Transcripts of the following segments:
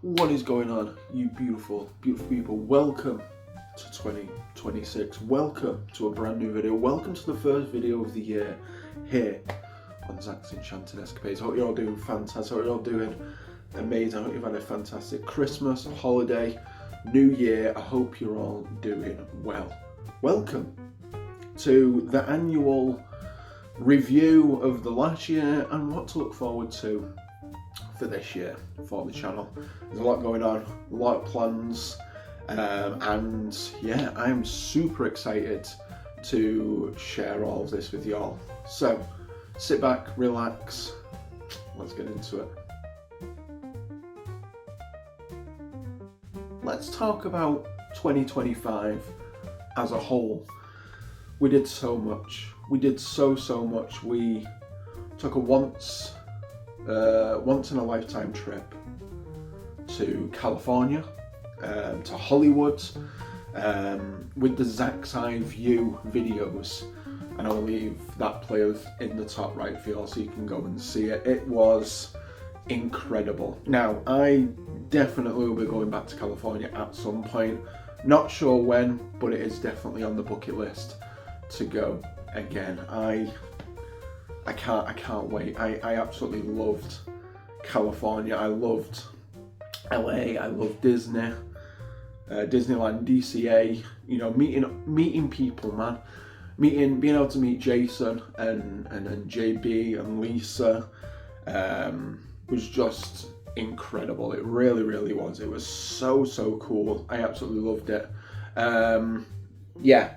What is going on, you beautiful, beautiful people? Welcome to 2026. Welcome to a brand new video. Welcome to the first video of the year here on Zach's Enchanted Escapades. Hope you're all doing fantastic. Hope you're all doing amazing. I hope you've had a fantastic Christmas, holiday, New Year. I hope you're all doing well. Welcome to the annual review of the last year and what to look forward to for this year for the channel. There's a lot going on, a lot of plans, and yeah, I am super excited to share all of this with y'all. So sit back, relax, let's get into it. Let's talk about 2025 as a whole. We did so much. We did so much. We took a once in a lifetime trip to California, to Hollywood, with the Zach's Eye View videos, and I'll leave that player in the top right for you so you can go and see it. It was incredible. Now, I definitely will be going back to California at some point. Not sure when, but it is definitely on the bucket list to go again. I can't wait. I absolutely loved California. I loved LA. I loved Disney, Disneyland, DCA. You know, meeting people, man. Being able to meet Jason and JB and Lisa was just incredible. It really was. It was so cool. I absolutely loved it. Yeah,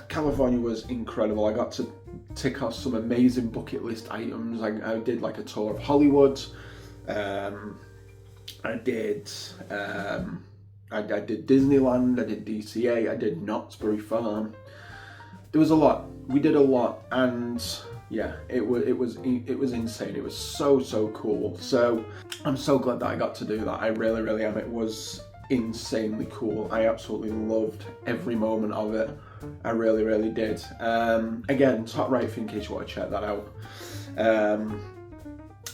California was incredible. I got to tick off some amazing bucket list items. I did like a tour of Hollywood. I did Disneyland. I did DCA. I did Knott's Berry Farm. There was a lot. We did a lot, and yeah, it was insane. It was so cool. So I'm so glad that I got to do that. I really am. It was insanely cool. I absolutely loved every moment of it. I really did. Again, top right in case you want to check that out.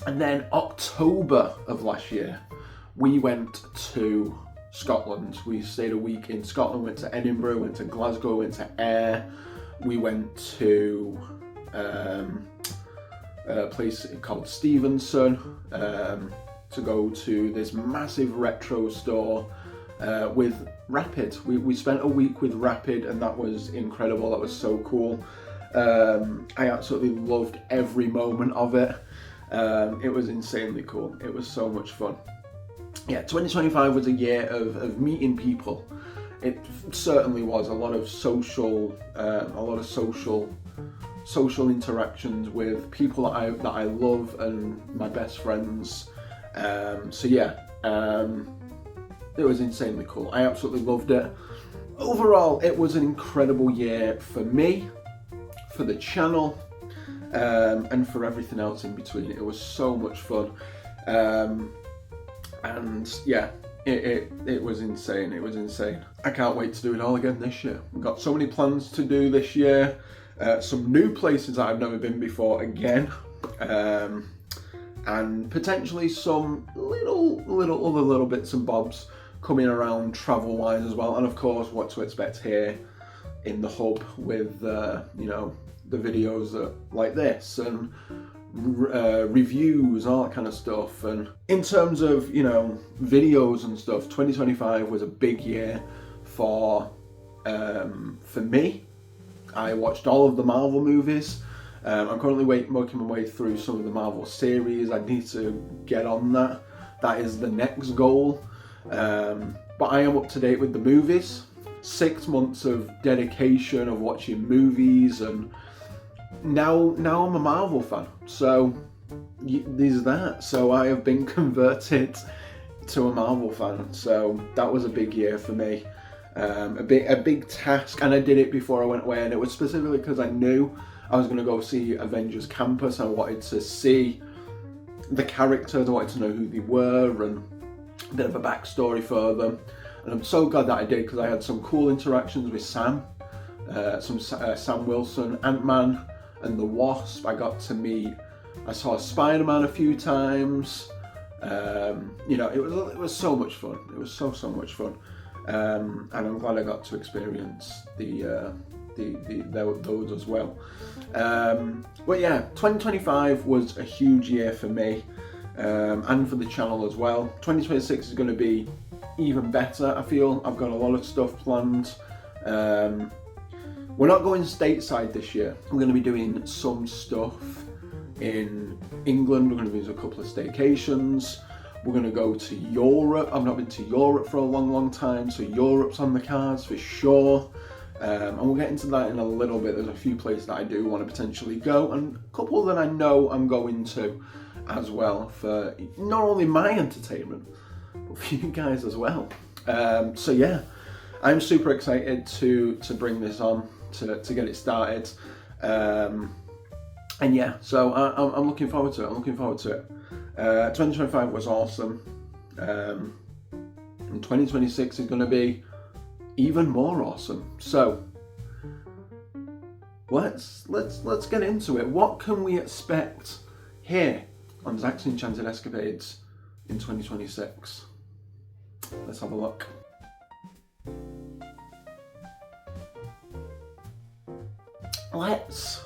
And then October of last year, we went to Scotland. We stayed a week in Scotland, went to Edinburgh, went to Glasgow, went to Ayr. We went to a place called Stevenson to go to this massive retro store with Rapid. We spent a week with Rapid, and that was incredible. That was so cool. I absolutely loved every moment of it. It was insanely cool. It was so much fun. Yeah, 2025 was a year of meeting people. It certainly was a lot of social interactions with people that I love and my best friends. So yeah, it was insanely cool. I absolutely loved it. Overall, it was an incredible year for me, for the channel, and for everything else in between. It was so much fun, and yeah, it was insane. It was insane. I can't wait to do it all again this year. We've got so many plans to do this year. Some new places that I've never been before again, and potentially some little bits and bobs coming around travel wise as well, and of course what to expect here in the hub with you know, the videos like this and reviews, all that kind of stuff. And in terms of, you know, videos and stuff, 2025 was a big year for me. I watched all of the Marvel movies. I'm currently working my way through some of the Marvel series. I need to get on that. That is the next goal. But I am up to date with the movies. 6 months of dedication of watching movies, and now I'm a Marvel fan. So there's that. So I have been converted to a Marvel fan. So that was a big year for me. A big task, and I did it before I went away, and it was specifically because I knew I was going to go see Avengers Campus. I wanted to see the characters. I wanted to know who they were and a bit of a backstory for them. And I'm so glad that I did, because I had some cool interactions with Sam, Sam Wilson, Ant-Man and the Wasp. I got to meet, I saw Spider-Man a few times. You know, it was so much fun. It was so much fun, and I'm glad I got to experience those as well. But yeah, 2025 was a huge year for me, and for the channel as well. 2026 is going to be even better. I feel I've got a lot of stuff planned. We're not going stateside this year. I'm going to be doing some stuff in England. We're going to be doing a couple of staycations. We're going to go to Europe. I've not been to Europe for a long time, so Europe's on the cards for sure. And we'll get into that in a little bit. There's a few places that I do want to potentially go, and a couple that I know I'm going to as well, for not only my entertainment, but for you guys as well. So yeah, I'm super excited to bring this on, to get it started. And yeah, so I'm looking forward to it. 2025 was awesome. And 2026 is going to be even more awesome. So let's get into it. What can we expect here on Zach's Enchanted Escapades in 2026? Let's have a look.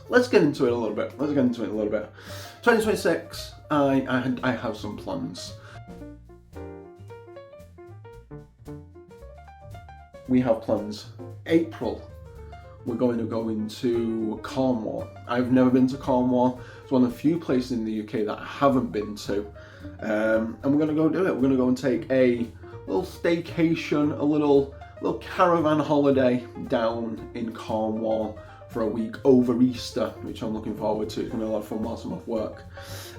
Let's get into it a little bit. 2026, I have some plans. We have plans. April, we're going to go into Cornwall. I've never been to Cornwall. It's one of the few places in the UK that I haven't been to. And we're going to go do it. We're going to go and take a little staycation, a little caravan holiday down in Cornwall for a week over Easter, which I'm looking forward to. It's going to be a lot of fun whilst I'm off work.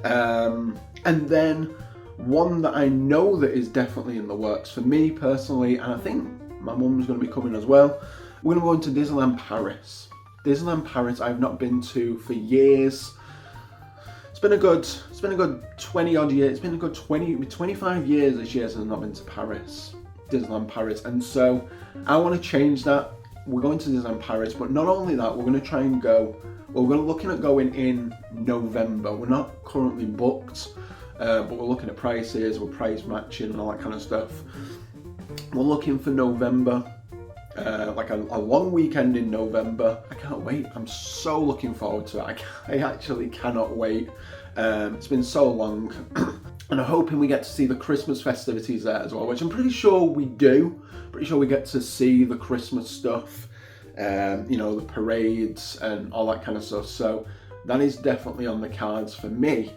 And then one that I know that is definitely in the works for me personally, and I think my mum's going to be coming as well. We're going to go into Disneyland Paris. Disneyland Paris I've not been to for years. It's been a good 20 odd years. It's been a good 25 years this year since I've not been to Paris. Disneyland Paris. And so I want to change that. We're going to Disneyland Paris, but not only that, we're going to try and go. Well, we're looking at going in November. We're not currently booked, but we're looking at prices, we're price matching and all that kind of stuff. We're looking for November, like a long weekend in November. I can't wait. I'm so looking forward to it. I actually cannot wait. It's been so long. And I'm hoping we get to see the Christmas festivities there as well, which I'm pretty sure we do. Pretty sure we get to see the Christmas stuff, you know, the parades and all that kind of stuff. So that is definitely on the cards for me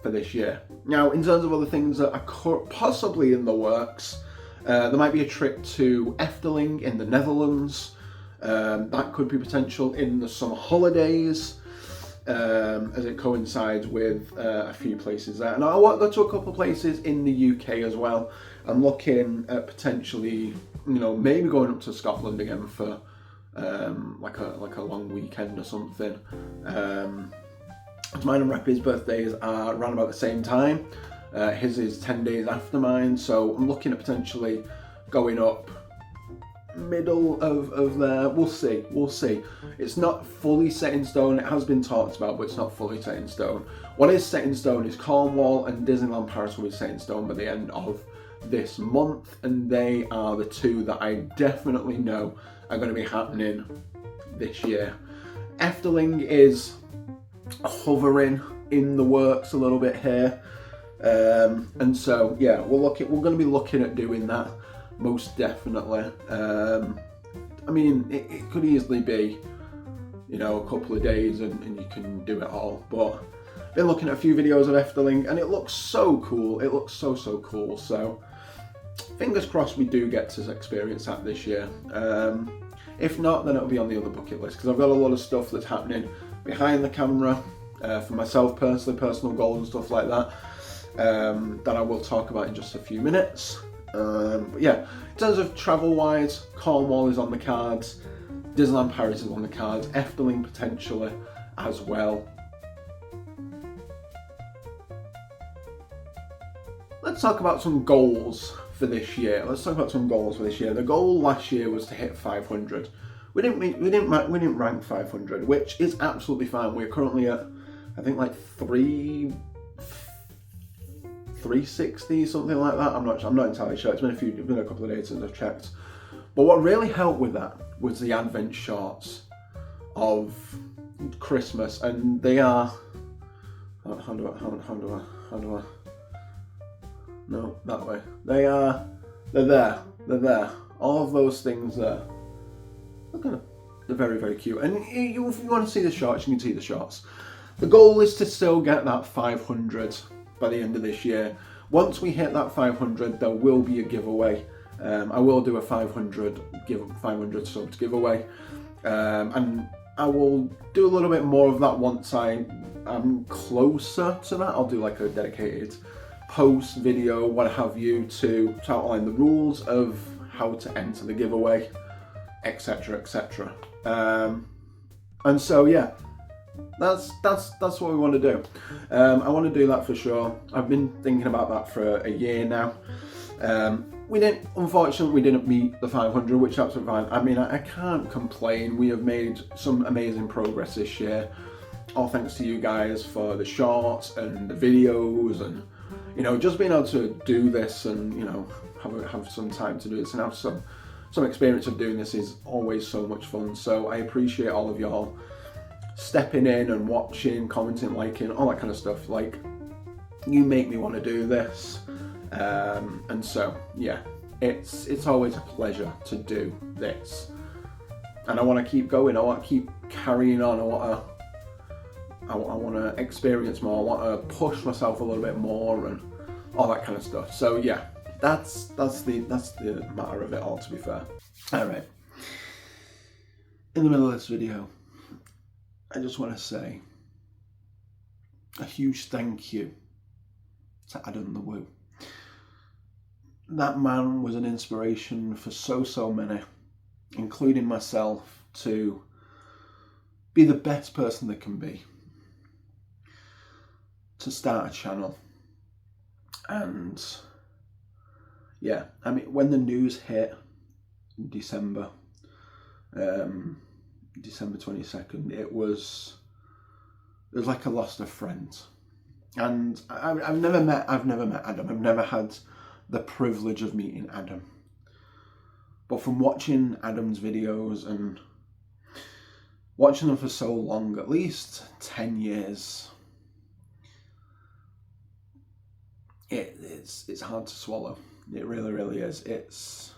for this year. Now, in terms of other things that are possibly in the works, there might be a trip to Efteling in the Netherlands. That could be potential in the summer holidays, as it coincides with a few places there. And I want to go to a couple of places in the UK as well. I'm looking at potentially, you know, maybe going up to Scotland again for like a long weekend or something. Mine and Rappy's birthdays are around about the same time. His is 10 days after mine, so I'm looking at potentially going up middle of there. We'll see. It's not fully set in stone. It has been talked about, but it's not fully set in stone. What is set in stone is Cornwall and Disneyland Paris will be set in stone by the end of this month, and they are the two that I definitely know are going to be happening this year. Efteling is hovering in the works a little bit here, and so yeah, we're going to be looking at doing that most definitely. I mean, it could easily be, you know, a couple of days and you can do it all, but I've been looking at a few videos of Efteling and it looks so cool. It looks so cool. So fingers crossed we do get to experience that this year. If not, then it'll be on the other bucket list, because I've got a lot of stuff that's happening behind the camera for myself personally, personal goals and stuff like that, that I will talk about in just a few minutes. But yeah, in terms of travel wise, Cornwall is on the cards, Disneyland Paris is on the cards, Efteling potentially as well. Let's talk about some goals for this year. The goal last year was to hit 500. We didn't rank 500, which is absolutely fine. We're currently at, I think, like 360, something like that. I'm not entirely sure. It's been a couple of days since I've checked. But what really helped with that was the Advent shorts of Christmas, and they are. How do I? No, that way. They're there. They're there. All of those things there. Look at them. They're very, very cute. And if you want to see the shorts, you can see the shorts. The goal is to still get that 500 by the end of this year. Once we hit that 500, there will be a giveaway. I will do a 500 subs giveaway, and I will do a little bit more of that once I'm closer to that. I'll do like a dedicated post, video, what have you, to outline the rules of how to enter the giveaway, etc., etc. And so yeah, that's what we want to do. I want to do that for sure. I've been thinking about that for a year now. Unfortunately, we didn't meet the 500, which is absolutely fine. I mean, I can't complain. We have made some amazing progress this year. All thanks to you guys for the shorts and the videos, and just being able to do this and have some time to do this and have some experience of doing this is always so much fun. So I appreciate all of y'all stepping in and watching, commenting, liking, all that kind of stuff. Like, you make me want to do this. And so yeah, it's always a pleasure to do this, and I want to keep going. I want to keep carrying on. I want to experience more. I want to push myself a little bit more and all that kind of stuff. So yeah, that's the matter of it all, to be fair. All right, in the middle of this video, I just want to say a huge thank you to Adam the Woo. That man was an inspiration for so many, including myself, to be the best person they can be, to start a channel. And yeah, I mean, when the news hit in December 22nd, it was like I lost a friend. And I've never met Adam. I've never had the privilege of meeting Adam, but from watching Adam's videos and watching them for so long, at least 10 years, it's hard to swallow. It really is. It's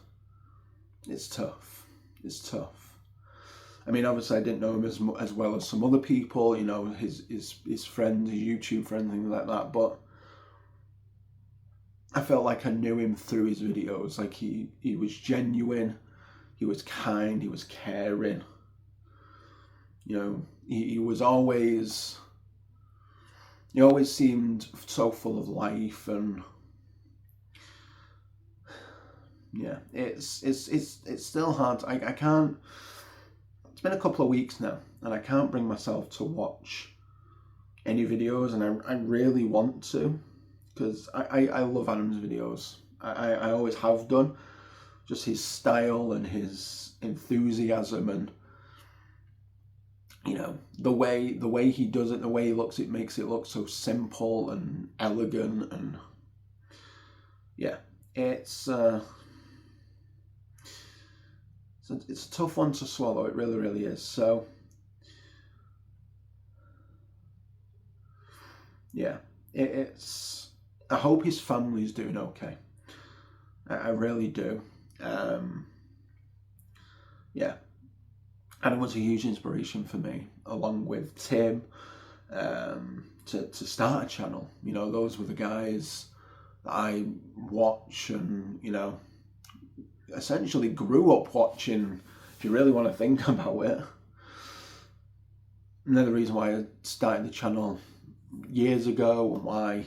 tough. It's tough. I mean, obviously I didn't know him as well as some other people, his friends, his YouTube friends, things like that, but I felt like I knew him through his videos. Like, he was genuine, he was kind, he was caring. He always seemed so full of life, and yeah, it's still hard. I can't. It's been a couple of weeks now, and I can't bring myself to watch any videos, and I really want to. Because I love Adam's videos. I always have done. Just his style and his enthusiasm, and the way he does it, the way he looks, it makes it look so simple and elegant, and yeah, it's a tough one to swallow. It really is. So yeah, it's. I hope his family's doing okay. I really do. Yeah. Adam was a huge inspiration for me, along with Tim, to start a channel. Those were the guys that I watch and, essentially grew up watching, if you really want to think about it. And they're the reason why I started the channel years ago, and why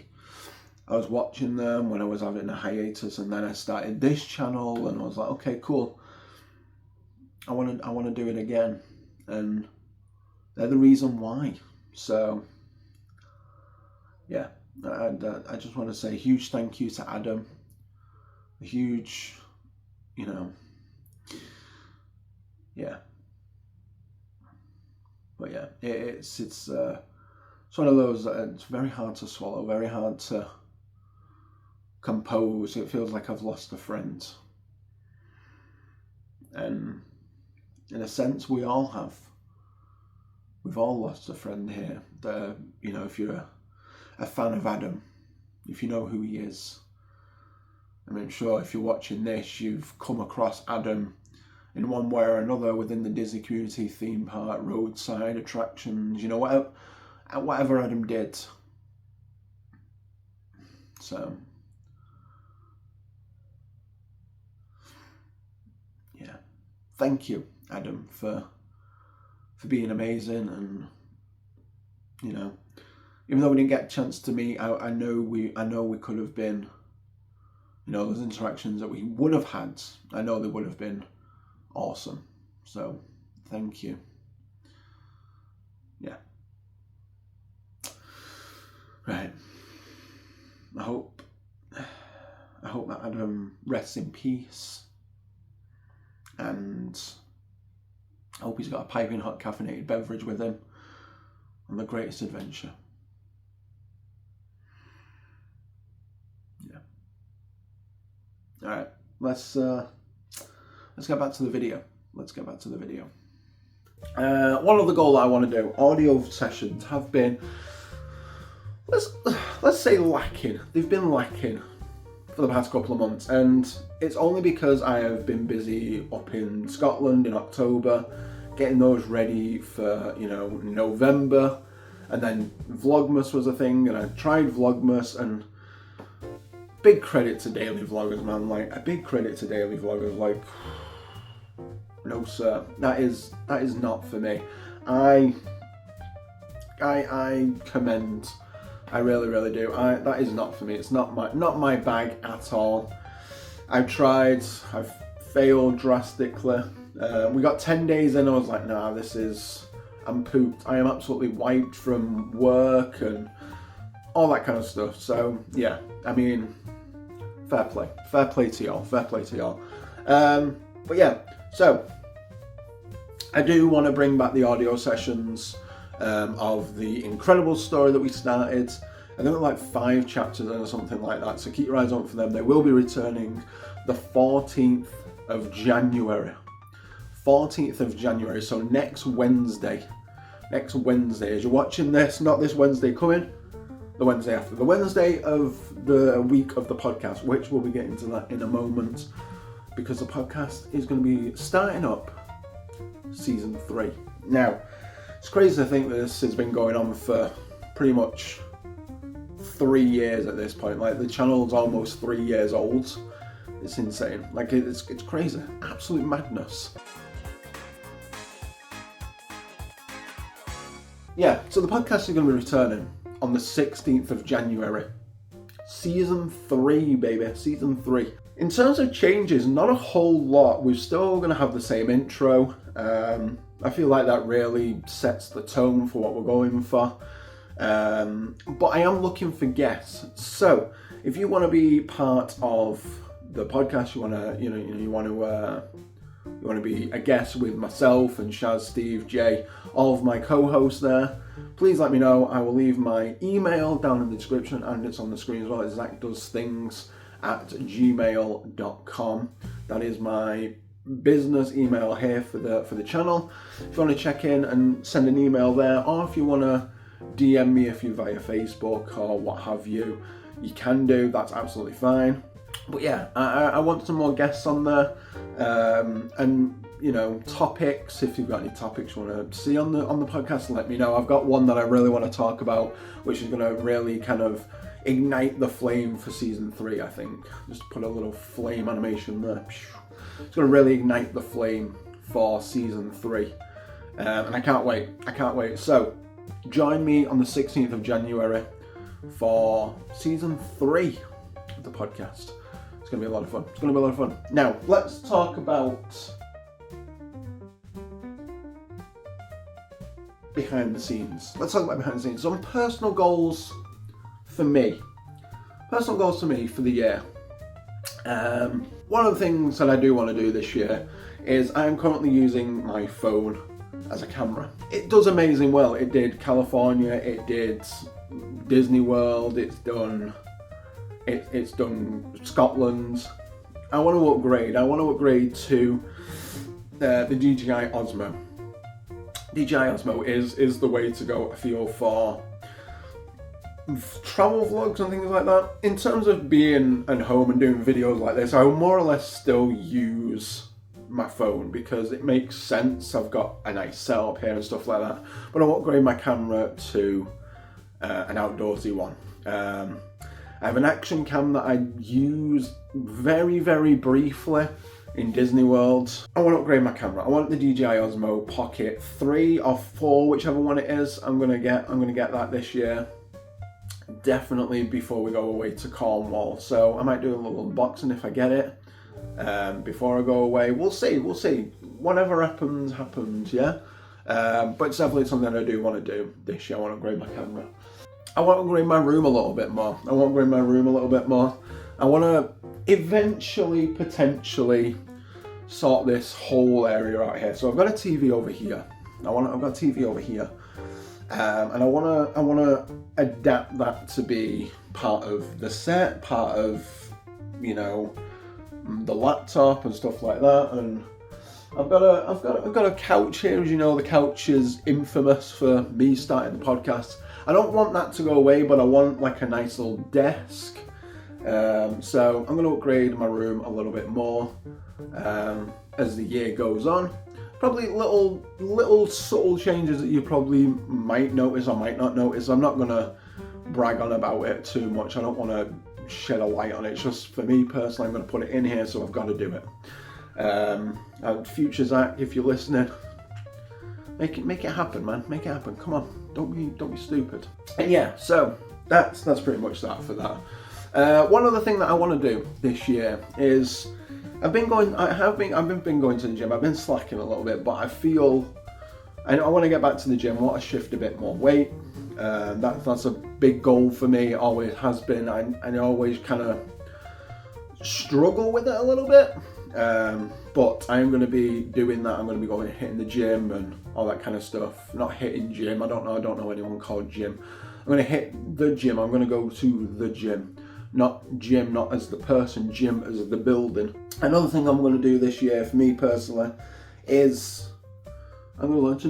I was watching them when I was having a hiatus, and then I started this channel, and I was like, okay, cool. I want to do it again, and they're the reason why. So yeah, I just want to say a huge thank you to Adam. A huge, yeah. But yeah, it's one of those. It's very hard to swallow. Very hard to composed. It feels like I've lost a friend. And in a sense, we all have. We've all lost a friend here. If you're a fan of Adam, if you know who he is, I mean, sure, if you're watching this, you've come across Adam in one way or another within the Disney community, theme park, roadside attractions, whatever Adam did. So, yeah, thank you, Adam, for being amazing. And even though we didn't get a chance to meet, I know we could have been, those interactions that we would have had, I know they would have been awesome. So thank you. Yeah. Right. I hope that Adam rests in peace, and I hope he's got a piping hot caffeinated beverage with him on the greatest adventure. Yeah. All right. Let's get back to the video. One other goal that I want to do: audio sessions have been, let's say, lacking. They've been lacking for the past couple of months, and it's only because I have been busy up in Scotland in October, getting those ready for November, and then Vlogmas was a thing, and I tried Vlogmas, and big credit to daily vloggers, man. Like, a big credit to daily vloggers. Like, no sir, that is not for me. I commend. I really do. That is not for me. It's not my bag at all. I've tried. I've failed drastically. We got 10 days in. I was like, nah, I'm pooped. I am absolutely wiped from work and all that kind of stuff. So yeah, I mean, fair play to y'all. But yeah, so I do want to bring back the audio sessions of the incredible story that we started. I think like 5 chapters or something like that, so keep your eyes on for them. They will be returning the 14th of January. 14th of January, so next Wednesday. As you're watching this, not this Wednesday coming, the Wednesday after. The Wednesday of the week of the podcast, which we'll be getting to that in a moment, because the podcast is going to be starting up season 3. Now, it's crazy to think that this has been going on for pretty much 3 years at this point. Like, the channel's almost 3 years old. It's insane. Like, it's crazy. Absolute madness. Yeah, so the podcast is going to be returning on the 16th of January. Season 3, baby. Season 3. In terms of changes, not a whole lot. We're still going to have the same intro. I feel like that really sets the tone for what we're going for. But I am looking for guests. So if you want to be part of the podcast, you want to be a guest with myself and Shaz, Steve, Jay, all of my co-hosts there, please let me know. I will leave my email down in the description, and it's on the screen as well. It's ZachDoesThings@gmail.com. That is my business email here for the channel. If you want to check in and send an email there, or if you want to DM me if you're via Facebook or what have you, you can do. That's absolutely fine. But yeah, I want some more guests on there, and topics. If you've got any topics you want to see on the podcast, let me know. I've got one that I really want to talk about, which is going to really kind of ignite the flame for season 3. I think just put a little flame animation there. It's going to really ignite the flame for season 3, and I can't wait. So join me on the 16th of January for season 3 of the podcast. It's going to be a lot of fun. Now, let's talk about behind the scenes. Some personal goals for me for the year. One of the things that I do want to do this year is I'm currently using my phone as a camera. It does amazing well. It did California, it did Disney World, it's done It's done Scotland. I want to upgrade. I want to upgrade to the DJI Osmo. DJI Osmo is the way to go, I feel, for travel vlogs and things like that. In terms of being at home and doing videos like this, I will more or less still use my phone because it makes sense. I've got a nice setup here and stuff like that, but I'll upgrade my camera to an outdoorsy one. I have an action cam that I use very, very briefly in Disney World. I want to upgrade my camera. I want the DJI Osmo Pocket 3 or 4, whichever one it is. I'm gonna get that this year. Definitely before we go away to Cornwall. So I might do a little unboxing if I get it before I go away. We'll see. Whatever happens, yeah. But it's definitely something I do want to do this year. I want to upgrade my camera. I want to upgrade my room a little bit more. I want to eventually, potentially sort this whole area out here. So I've got a TV over here. I've got a TV over here. And I want to adapt that to be part of the set, part of, you know, the laptop and stuff like that. And I've got a couch here. As you know, the couch is infamous for me starting the podcast. I don't want that to go away, but I want like a nice little desk. So I'm going to upgrade my room a little bit more as the year goes on. Probably little subtle changes that you probably might notice or might not notice. I'm not going to brag on about it too much. I don't want to shed a light on it. It's just for me personally, I'm going to put it in here, so I've got to do it. Future Zach, if you're listening, make it happen, man. Make it happen. Come on, don't be stupid. And yeah, so that's pretty much that for that. One other thing that I want to do this year is I've been going to the gym. I've been slacking a little bit, but I feel I want to get back to the gym. I want to shift a bit more weight. That's a big goal for me. It always has been. I always kind of struggle with it a little bit. But I am going to be doing that. I'm going to be hitting the gym and all that kind of stuff. Not hitting gym. I don't know anyone called gym. I'm going to hit the gym. I'm going to go to the gym. Not gym, not as the person, gym as the building. Another thing I'm going to do this year, for me personally, is I'm going to learn to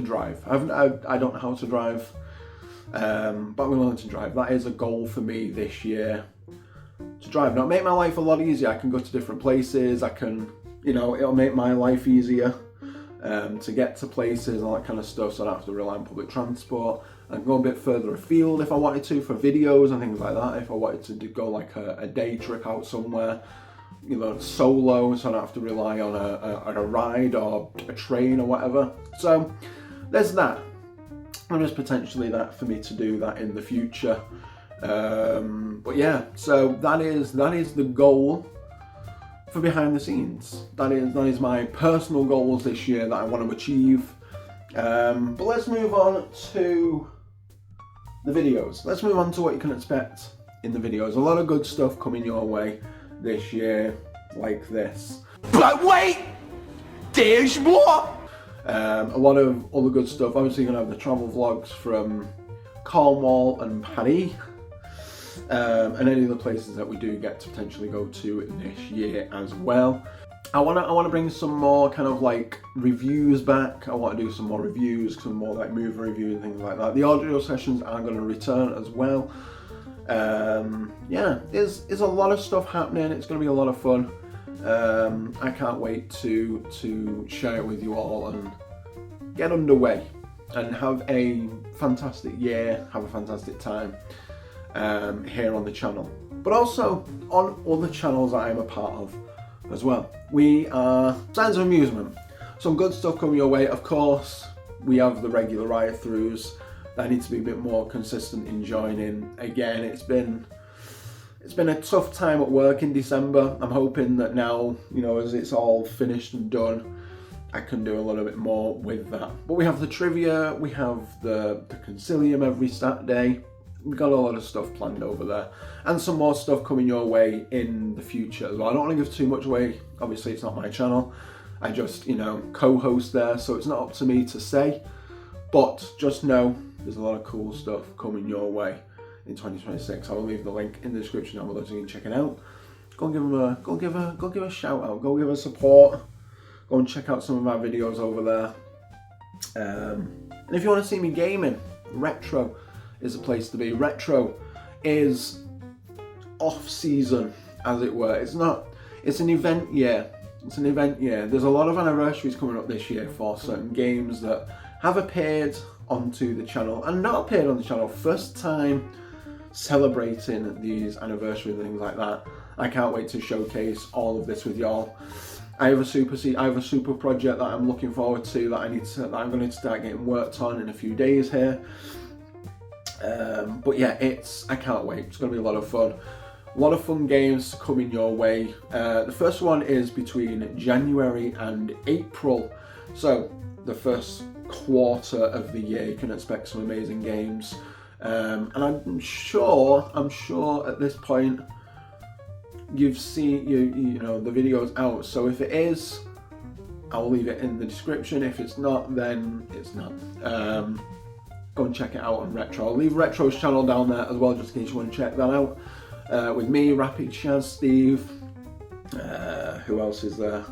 drive. I don't know how to drive, but I'm going to learn to drive. That is a goal for me this year, to drive. Now, make my life a lot easier. I can go to different places. I can, it'll make my life easier to get to places and all that kind of stuff, so I don't have to rely on public transport. I can go a bit further afield if I wanted to for videos and things like that. If I wanted to go like a day trip out somewhere, solo, so I don't have to rely on a ride or a train or whatever. So there's that. And there's potentially that for me to do that in the future. But yeah, so that is the goal for behind the scenes. That is my personal goals this year that I want to achieve. But let's move on to the videos. Let's move on to what you can expect in the videos. A lot of good stuff coming your way this year, like this. But wait, there's more! A lot of other good stuff. Obviously, you're going to have the travel vlogs from Cornwall and Paris. And any of the places that we do get to potentially go to this year as well. I want to bring some more kind of like reviews back. I want to do some more reviews, some more like movie reviews and things like that. The audio sessions are going to return as well. Yeah, there's a lot of stuff happening. It's going to be a lot of fun. I can't wait to share it with you all and get underway and have a fantastic year, have a fantastic time here on the channel, but also on other channels that I'm a part of as well. We are Signs of Amusement. Some good stuff coming your way. Of course, we have the regular ride-throughs that I need to be a bit more consistent in joining. Again, it's been a tough time at work in December. I'm hoping that now, as it's all finished and done, I can do a little bit more with that. But we have the trivia, we have the concilium every Saturday. We've got a lot of stuff planned over there, and some more stuff coming your way in the future as well. I don't want to give too much away. Obviously, it's not my channel. I just, co-host there, so it's not up to me to say. But just know there's a lot of cool stuff coming your way in 2026. I will leave the link in the description down below so you can check it out. Go and give them a go give a shout out. Go give us support. Go and check out some of my videos over there. And if you want to see me gaming, Retro is a place to be. Retro is off season, as it were. It's an event year. It's an event year. There's a lot of anniversaries coming up this year for certain games that have appeared onto the channel and not appeared on the channel. First time celebrating these anniversaries and things like that. I can't wait to showcase all of this with y'all. I have a super project that I'm looking forward to that I'm going to start getting worked on in a few days here. But yeah, I can't wait. It's going to be a lot of fun. A lot of fun games coming your way. The first one is between January and April. So the first quarter of the year, you can expect some amazing games. And I'm sure at this point you've seen you know the video's out. So if it is, I'll leave it in the description. If it's not, then it's not. Go and check it out on Retro. I'll leave Retro's channel down there as well, just in case you want to check that out. With me, Rapid Shaz, Steve, who else is there?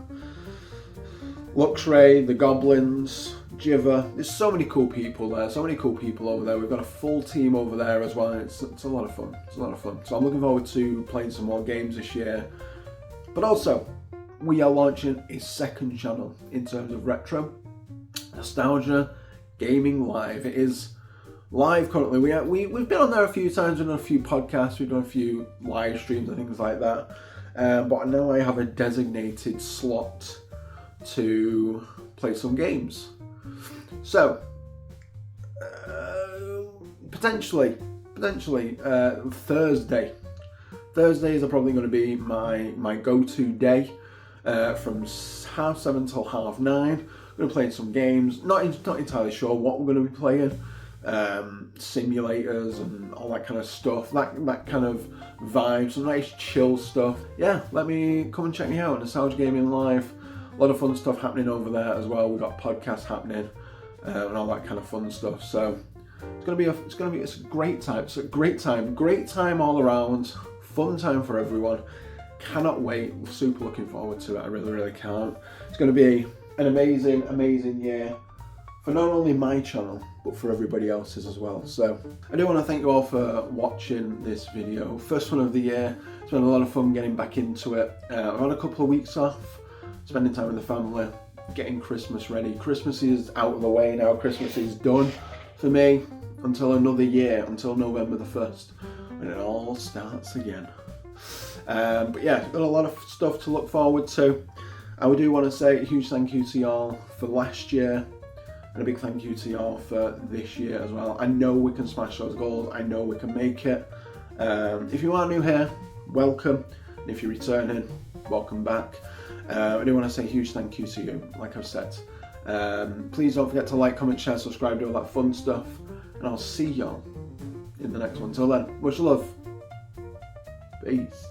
Luxray, the Goblins, Jiver. There's so many cool people there, so many cool people over there. We've got a full team over there as well. It's a lot of fun. It's a lot of fun. So I'm looking forward to playing some more games this year. But also, we are launching a second channel in terms of Retro. Nostalgia Gaming Live. It is live currently. We've been on there a few times, we've done a few podcasts, we've done a few live streams and things like that. But now I have a designated slot to play some games. So potentially Thursdays are probably going to be my go-to day from 7:30 till 9:30. We're going to play some games. Not entirely sure what we're going to be playing. Simulators and all that kind of stuff, that kind of vibe, some nice chill stuff. Yeah, let me come and check me out. Nostalgia Gaming Live, a lot of fun stuff happening over there as well. We've got podcasts happening and all that kind of fun stuff. So it's a great time. It's a great time all around. Fun time for everyone. Cannot wait. Super looking forward to it. I really can't. It's going to be an amazing year for not only my channel, but for everybody else's as well. So I do want to thank you all for watching this video. First one of the year. It's been a lot of fun getting back into it. I've had a couple of weeks off, spending time with the family, getting Christmas ready. Christmas is out of the way now. Christmas is done for me until another year, until November the 1st, when it all starts again. But yeah, got a lot of stuff to look forward to. I do want to say a huge thank you to y'all for last year, and a big thank you to y'all for this year as well. I know we can smash those goals. I know we can make it. If you are new here, welcome. And if you're returning, welcome back. I do want to say a huge thank you to you, like I've said. Please don't forget to like, comment, share, subscribe, do all that fun stuff. And I'll see y'all in the next one. Till then, much love. Peace.